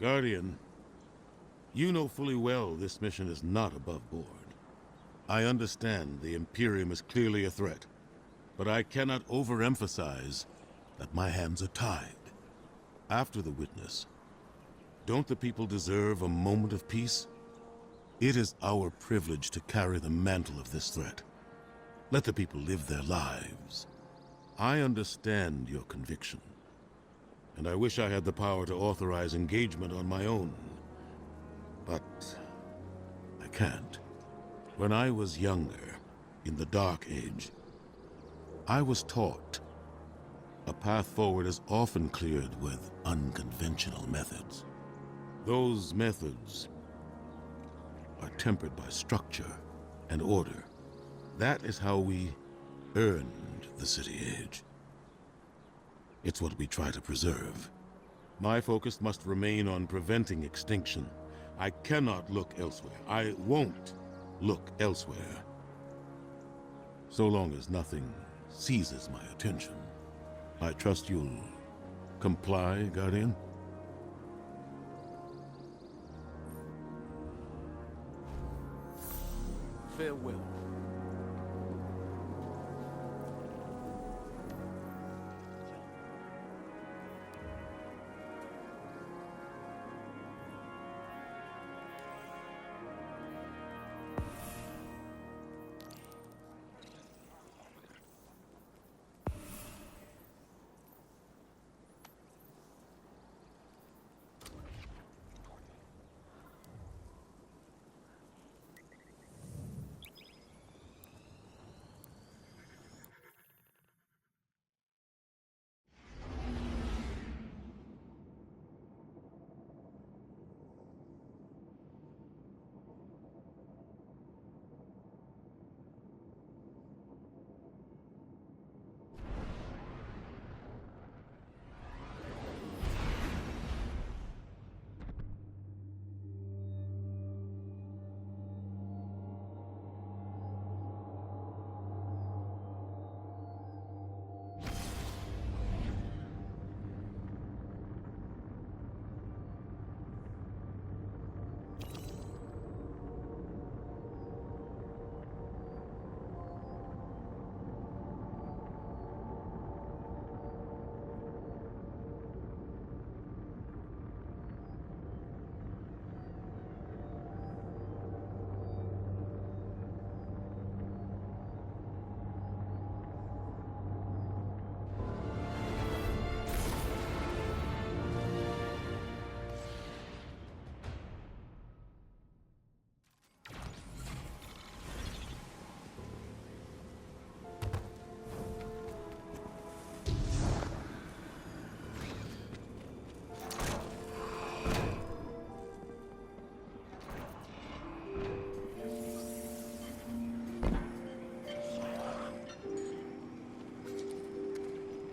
Guardian, you know fully well this mission is not above board. I understand the Imperium is clearly a threat, but I cannot overemphasize that my hands are tied. After the witness, don't the people deserve a moment of peace? It is our privilege to carry the mantle of this threat. Let the people live their lives. I understand your conviction, and I wish I had the power to authorize engagement on my own. But I can't. When I was younger, in the Dark Age, I was taught a path forward is often cleared with unconventional methods. Those methods are tempered by structure and order. That is how we earned the City Age. It's what we try to preserve. My focus must remain on preventing extinction. I cannot look elsewhere. I won't look elsewhere. So long as nothing seizes my attention. I trust you'll comply, Guardian? Farewell.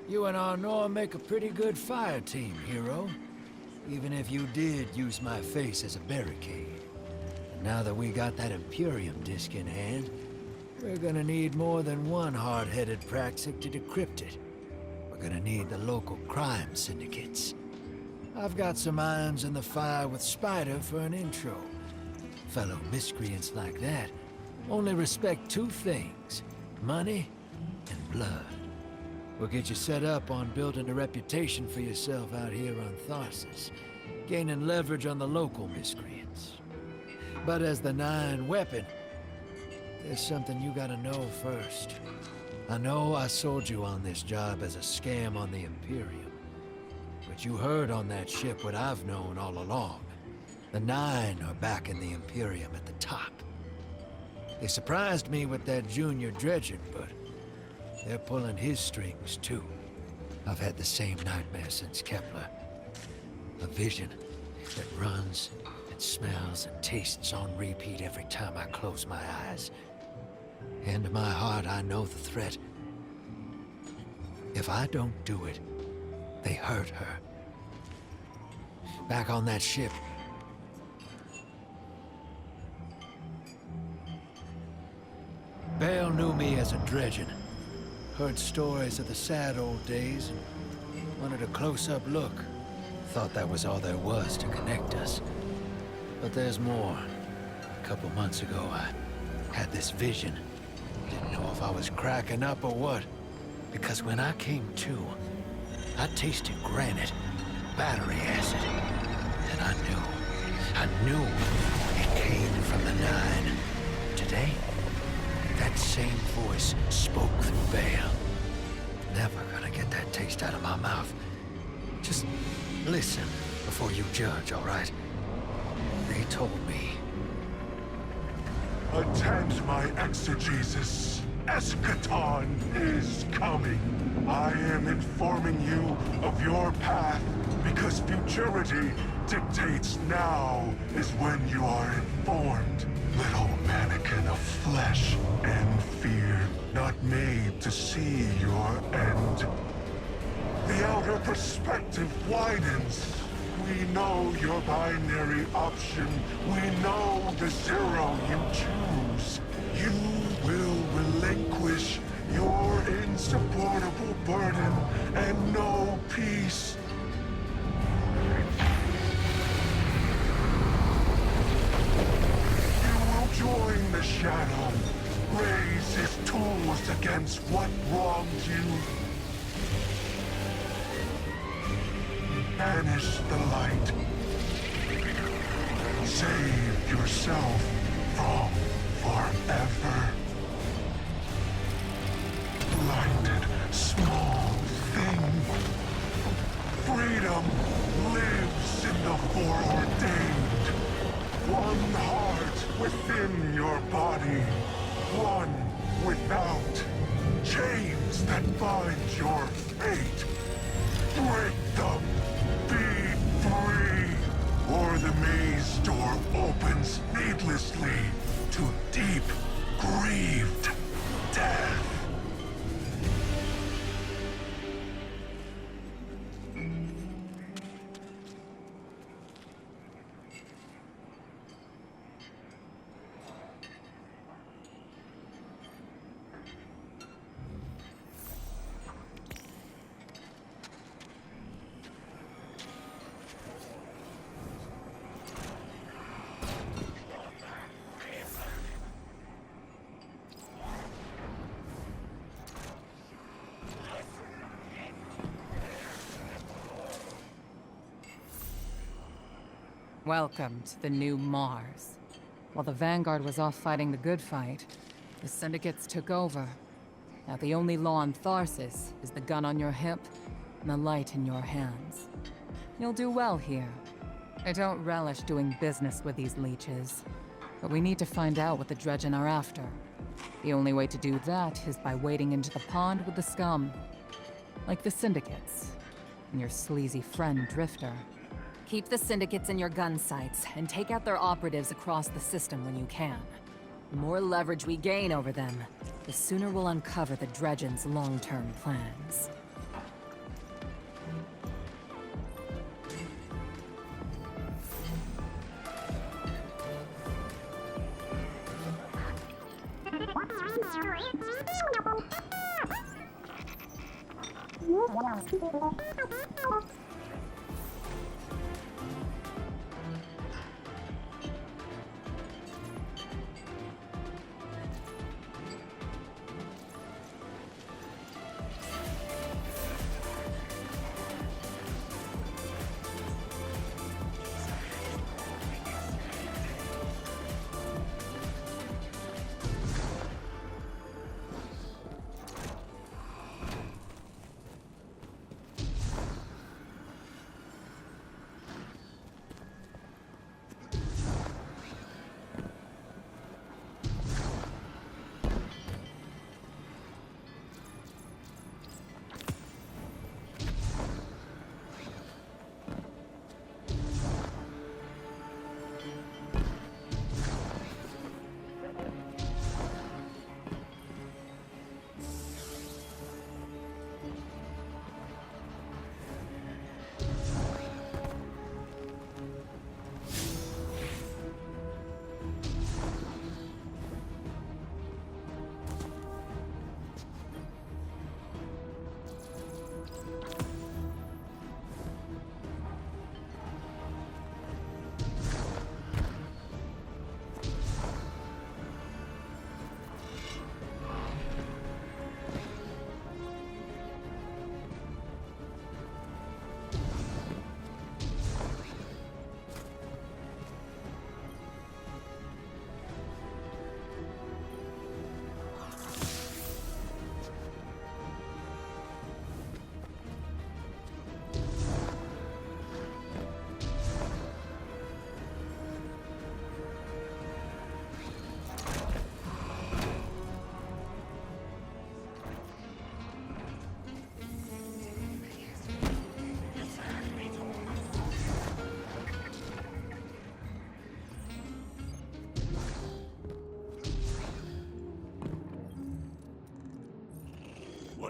You and Arnor make a pretty good fire team, hero. Even if you did use my face as a barricade. And now that we got that Imperium disc in hand, we're gonna need more than one hard-headed praxic to decrypt it. We're gonna need the local crime syndicates. I've got some irons in the fire with Spider for an intro. Fellow miscreants like that only respect two things: money and blood. We'll get you set up on building a reputation for yourself out here on Tharsis, gaining leverage on the local miscreants. But as the Nine weapon, there's something you gotta know first. I know I sold you on this job as a scam on the Imperium, but you heard on that ship what I've known all along. The Nine are backing the Imperium at the top. They surprised me with that junior dredger, but they're pulling his strings, too. I've had the same nightmare since Kepler. A vision that runs and smells and tastes on repeat every time I close my eyes. And in my heart, I know the threat. If I don't do it, they hurt her. Back on that ship, Bale knew me as a dredgen. Heard stories of the sad old days and wanted a close-up look. thought that was all there was to connect us. But there's more. A couple months ago, I had this vision. Didn't know if I was cracking up or what. Because when I came to, I tasted granite, battery acid. And I knew it came from the Nine. Today, that same voice spoke through Bale. Never gonna get that taste out of my mouth. Just listen before you judge, all right? They told me. Attend my exegesis. Eschaton is coming. I am informing you of your path because futurity dictates now is when you are informed. Little mannequin of flesh and fear, not made to see your end. The outer perspective widens. We know your binary option. We know the zero you choose. You will relinquish your insupportable burden and know peace. You will join the shadow, raise his tools against what wronged you. Banish the light. Save yourself from forever. Blinded, small thing. Freedom lives in the foreordained. One heart within your body. One without. Chains that bind your fate. Break them. Be free, or the maze door opens needlessly to deep, grieved death. Welcome to the new Mars. While the Vanguard was off fighting the good fight, the Syndicates took over. Now the only law on Tharsis is the gun on your hip and the light in your hands. You'll do well here. I don't relish doing business with these leeches, but we need to find out what the Dredgen are after. The only way to do that is by wading into the pond with the scum. Like the Syndicates, and your sleazy friend Drifter. Keep the Syndicates in your gun sights, and take out their operatives across the system when you can. The more leverage we gain over them, the sooner we'll uncover the Dredgen's long-term plans.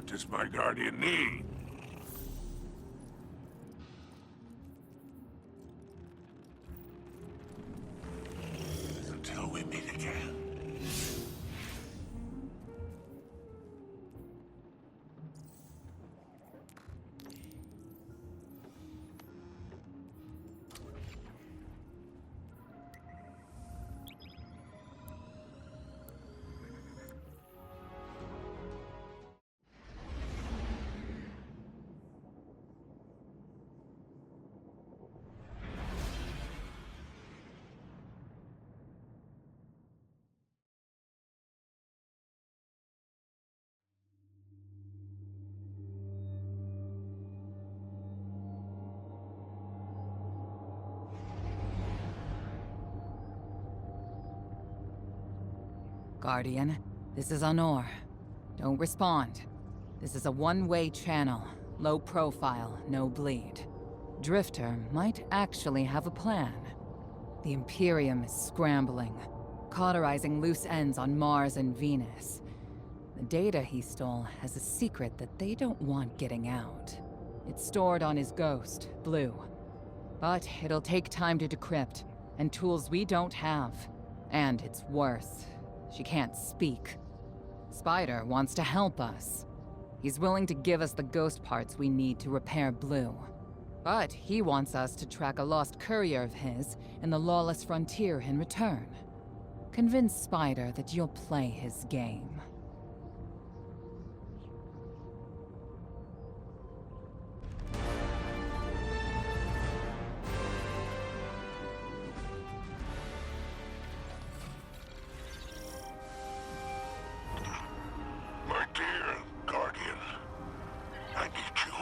What does my guardian need? Until we meet again. Guardian, this is Honor. Don't respond. This is a one-way channel. Low profile, no bleed. Drifter might actually have a plan. The Imperium is scrambling, cauterizing loose ends on Mars and Venus. The data he stole has a secret that they don't want getting out. It's stored on his ghost, Blue. But it'll take time to decrypt, and tools we don't have. And it's worse. She can't speak. Spider wants to help us. He's willing to give us the ghost parts we need to repair Blue. But he wants us to track a lost courier of his in the lawless frontier in return. Convince Spider that you'll play his game. My dear Guardian, I need you.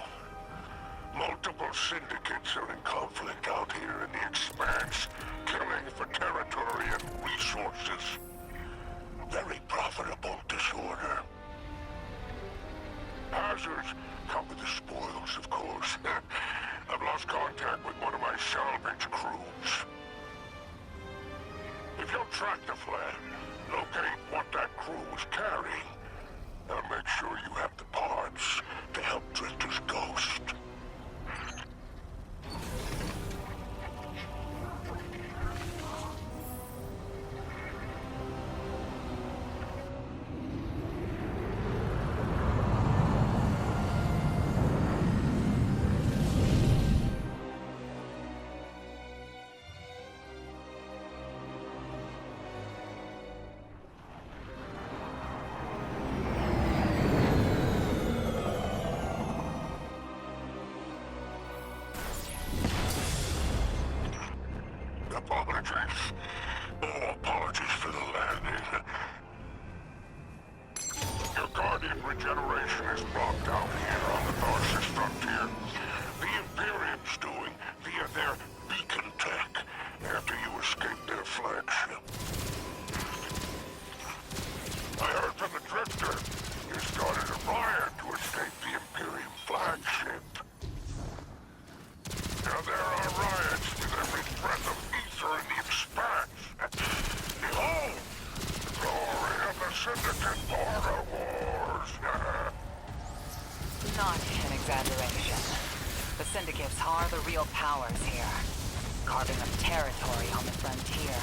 Multiple syndicates are in conflict out here in the Expanse, killing for territory and resources. Very profitable disorder. Hazards come with the spoils, of course. I've lost contact with one of my salvage crews. If you'll track the flag, locate what that crew was carrying, I'll make sure you have the parts to help Drifter's ghost. Apologies. Oh, apologies for the landing. Your Guardian regeneration is blocked out here on the Narcissus frontier. The Imperium's doing via their beacon tech after you escaped their flagship. I heard from the Drifter you started a riot to escape the Imperium flagship. Now there are riots with every breath of ether in the Expanse. Behold! The glory of the Syndicate border wars! Not an exaggeration. The Syndicates are the real powers here, carving up territory on the frontier.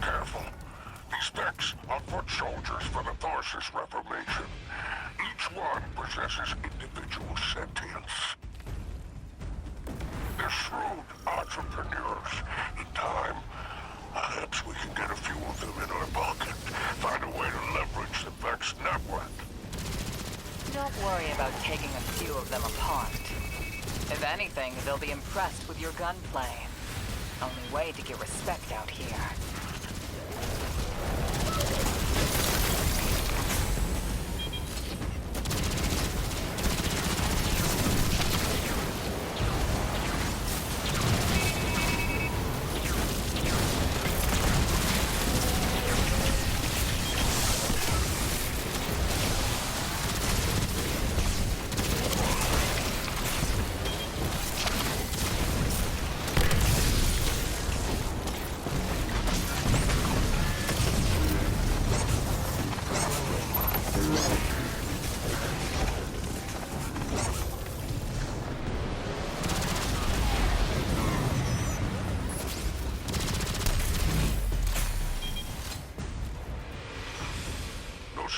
Careful. These Vex are foot soldiers for the Tharsis Reformation. Each one possesses individual sentience. They're shrewd entrepreneurs. In time, perhaps we can get a few of them in our pocket. Find a way to leverage the Vex network. Don't worry about taking a few of them apart. If anything, they'll be impressed with your gunplay. Only way to get respect out here.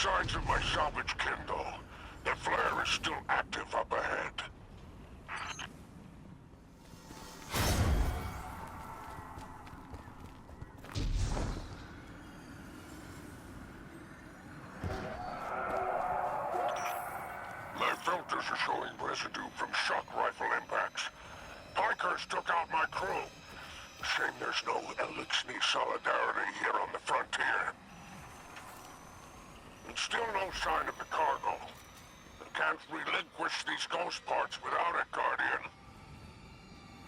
signs of my salvage kindle. The flare is still active up ahead. My filters are showing residue from shock rifle impacts. Pikers took out my crew. Shame there's no Elixir solidarity here on the frontier. And still no sign of the cargo. I can't relinquish these ghost parts without it, Guardian.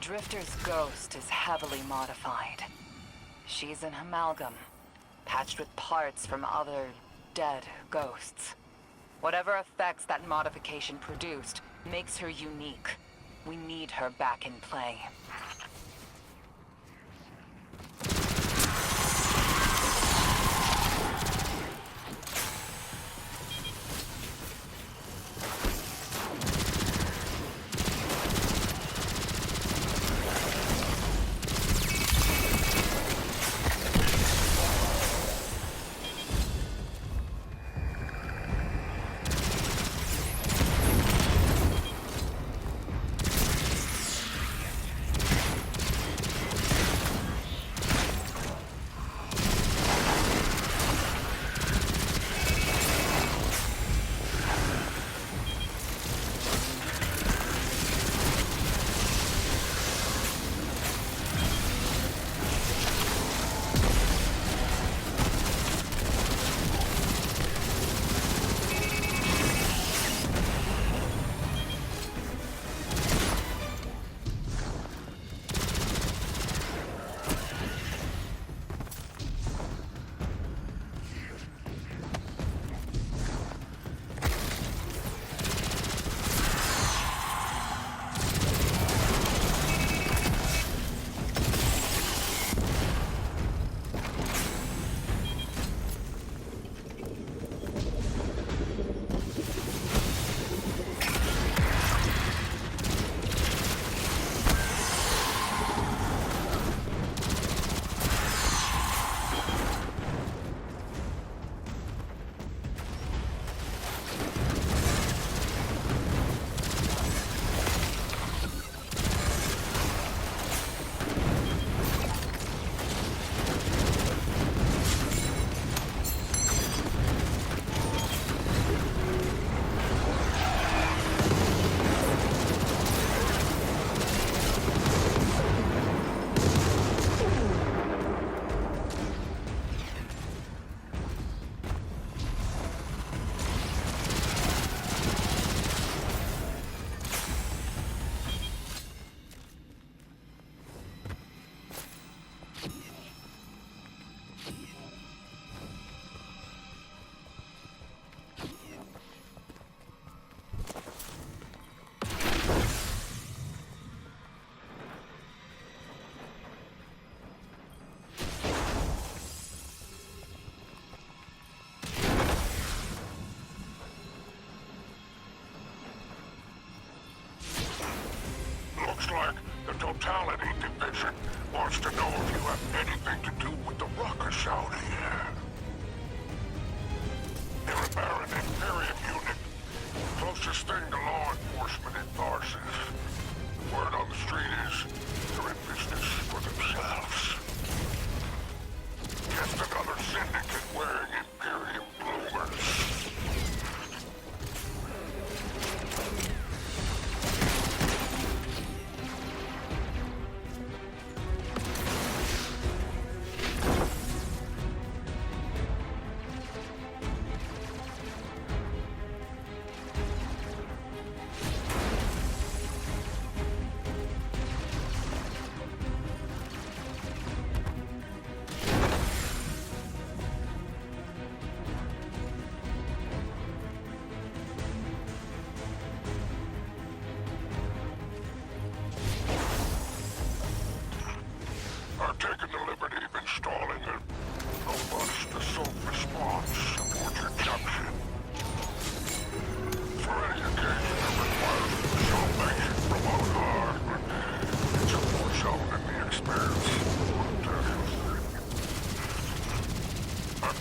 Drifter's ghost is heavily modified. She's an amalgam, patched with parts from other dead ghosts. Whatever effects that modification produced makes her unique. We need her back in play. Looks like the Totality Division wants to know if you have anything to do with the ruckus out here. They're a Baron Imperium unit. Closest thing to law enforcement in Tharsis. Word on the street is they're in business for themselves. Just another syndicate wearing Imperium bloomers.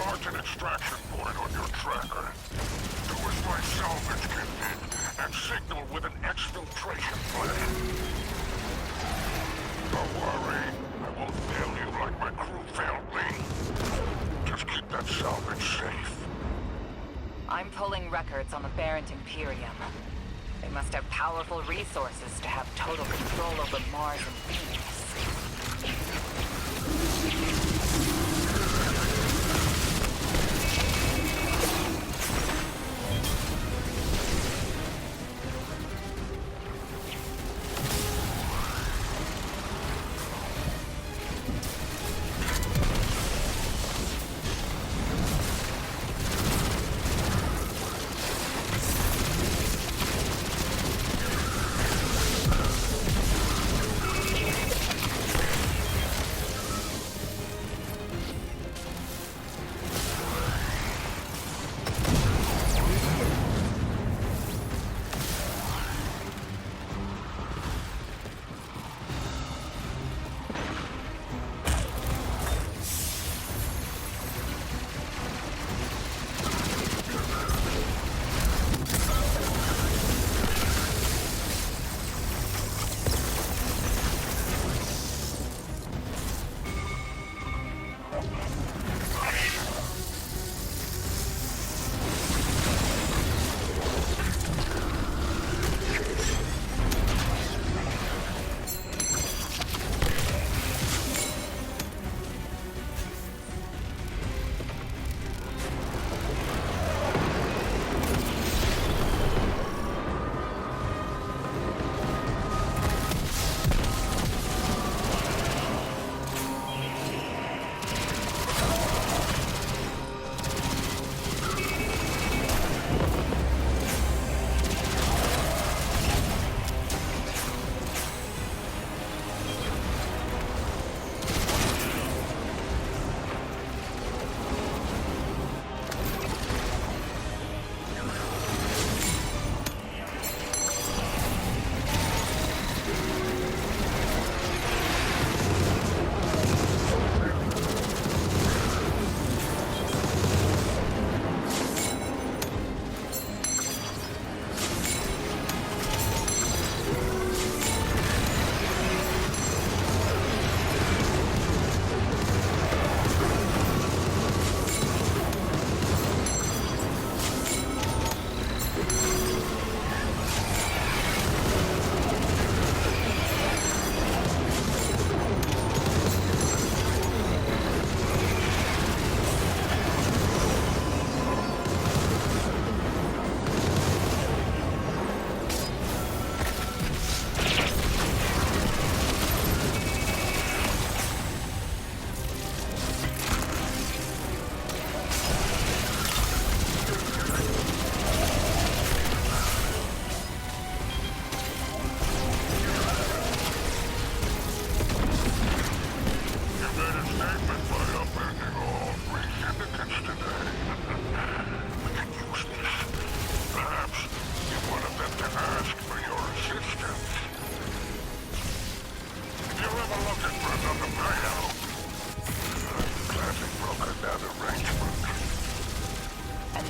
marked an extraction point on your tracker. Use my salvage kit and signal with an exfiltration plan. Don't worry, I won't fail you like my crew failed me. Just keep that salvage safe. I'm pulling records on the Barrent Imperium. They must have powerful resources to have total control over Mars and Venus.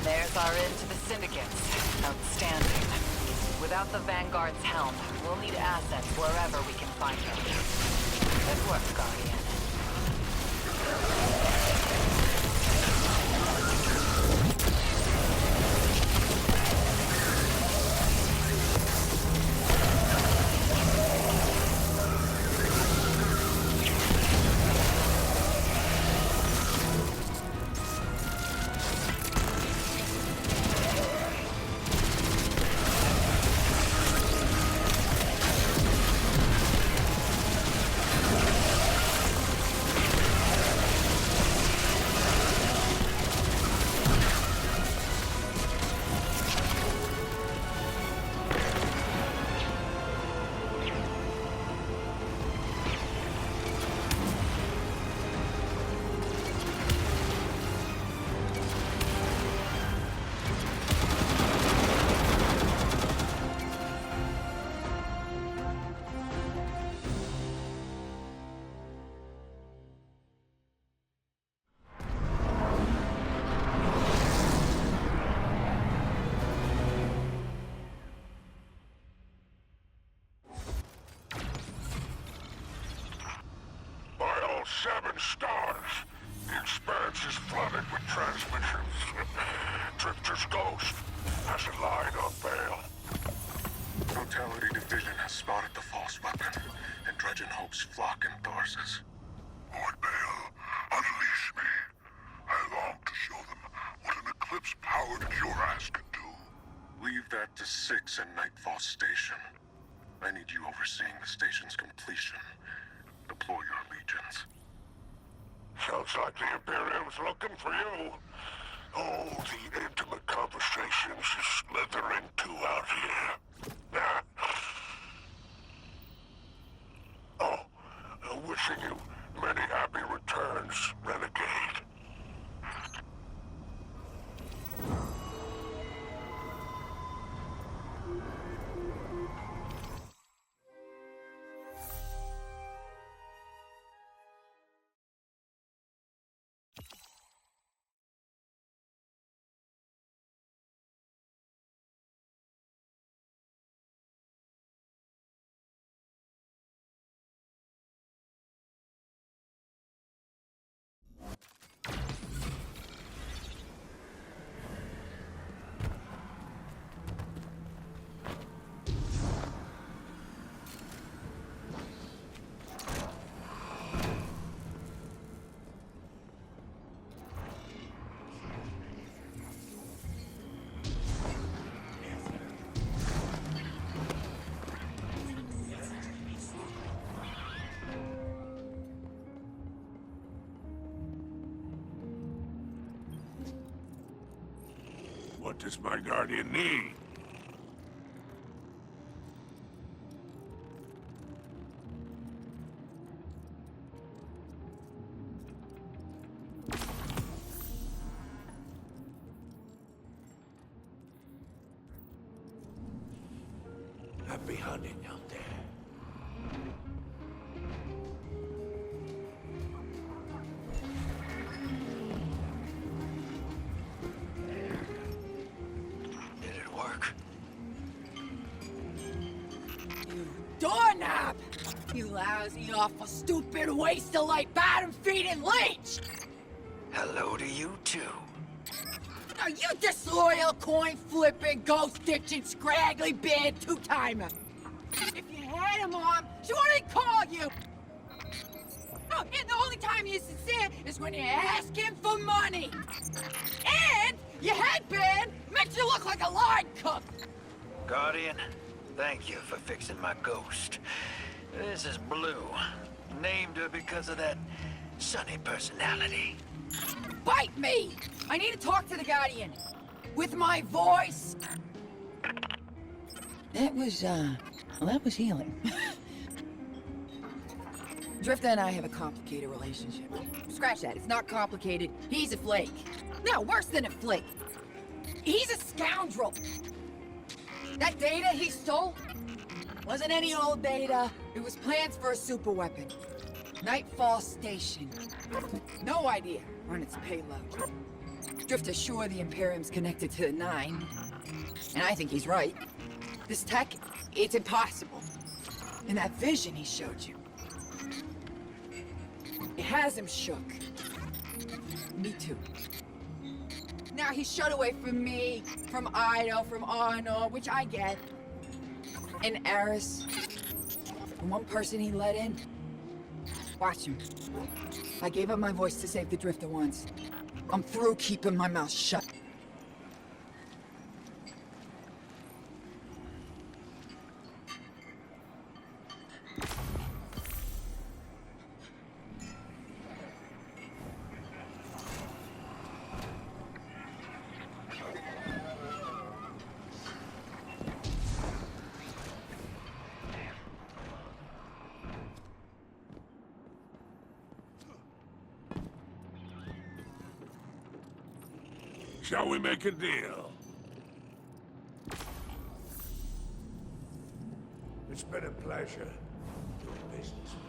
There's our end to the Syndicates. Outstanding. Without the Vanguard's helm, we'll need assets wherever we can find them. Good work, Guardian. stars. The expanse is flooded with transmissions. Drifter's ghost has a line on bail. Totality Division has spotted the false weapon, and Dredgen hopes flock in Tharsis. On bail, unleash me. I long to show them what an Eclipse-powered Cuirass can do. Leave that to 6 and Nightfall Station. I need you overseeing the station's completion. Deploy your legions. Sounds like the Imperium's looking for you. Oh, the intimate conversations you slither into out here. Oh, wishing you many happy returns, Renegade. What does my guardian need? Happy hunting out there. Doorknob! You lousy, awful, stupid, waste of light, bottom-feeding leech! Hello to you, too. Now you disloyal, coin-flipping, ghost-ditching, scraggly bad two-timer! If you had a mom, she wouldn't call you! Oh, and the only time you're sincere is when you ask him for money! And your headband makes you look like a line cook! Guardian, thank you for fixing my ghost. This is Blue. Named her because of that sunny personality. Bite me! I need to talk to the Guardian. With my voice. That was healing. Drifter and I have a complicated relationship. Scratch that, it's not complicated. He's a flake. No, worse than a flake. He's a scoundrel. That data he stole wasn't any old data. It was plans for a superweapon. Nightfall Station. No idea on its payload. Drifter's sure the Imperium's connected to the Nine. And I think he's right. This tech, it's impossible. And that vision he showed you, it has him shook. Me too. Now he's shut away from me, from Ido, from Arno, which I get. And Eris. And one person he let in. Watch him. I gave up my voice to save the Drifter once. I'm through keeping my mouth shut. Shall we make a deal? It's been a pleasure doing business with you.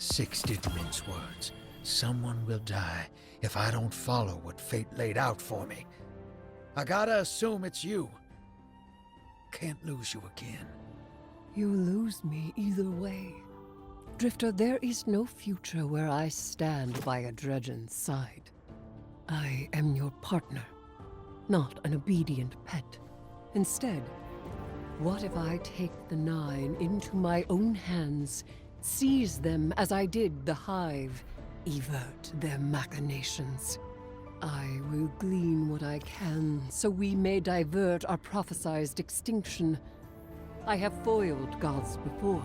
Six didn't mince words. Someone will die if I don't follow what fate laid out for me. I gotta assume it's you. Can't lose you again. You lose me either way. Drifter, there is no future where I stand by a Dredgen's side. I am your partner, not an obedient pet. Instead, what if I take the Nine into my own hands, seize them as I did the Hive, evert their machinations? I will glean what I can, so we may divert our prophesized extinction. I have foiled gods before.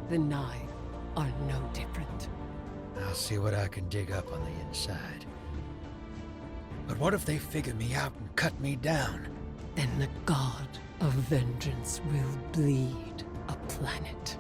The Nine are no different. I'll see what I can dig up on the inside. But what if they figure me out and cut me down? Then the god of vengeance will bleed a planet.